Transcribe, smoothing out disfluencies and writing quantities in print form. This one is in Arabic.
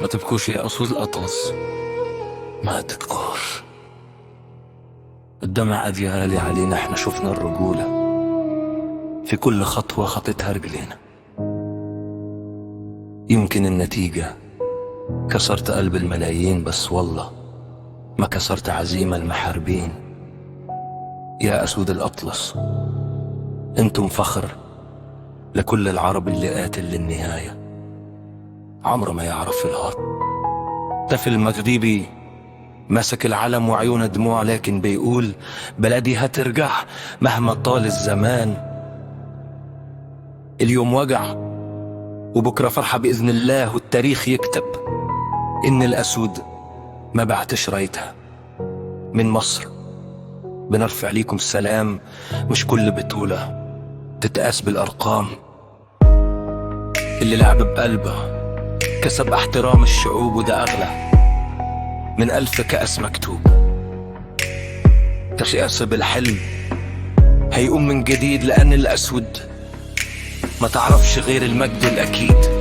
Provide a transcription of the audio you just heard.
ما تبكوش يا أسود الأطلس، ما تبكوش. الدمع أديالي علينا، احنا شفنا الرجولة في كل خطوة خطتها رجلينا. يمكن النتيجة كسرت قلب الملايين، بس والله ما كسرت عزيمة المحاربين. يا أسود الأطلس انتم فخر لكل العرب اللي قاتل للنهاية، عمره ما يعرف الهرب. طفل مغربي مسك العلم وعيونه دموع، لكن بيقول بلدي هترجع مهما طال الزمان. اليوم وجع وبكرة فرحة بإذن الله، والتاريخ يكتب إن الأسود ما بعتش رايتها. من مصر بنرفع ليكم السلام، مش كل بطولة تتقاس بالأرقام. اللي لعب بقلبه كسب احترام الشعوب، وده أغلى من 1000 كأس مكتوب. تشيأس بالحلم هيقوم من جديد، لأن الأسود ما تعرفش غير المجد الأكيد.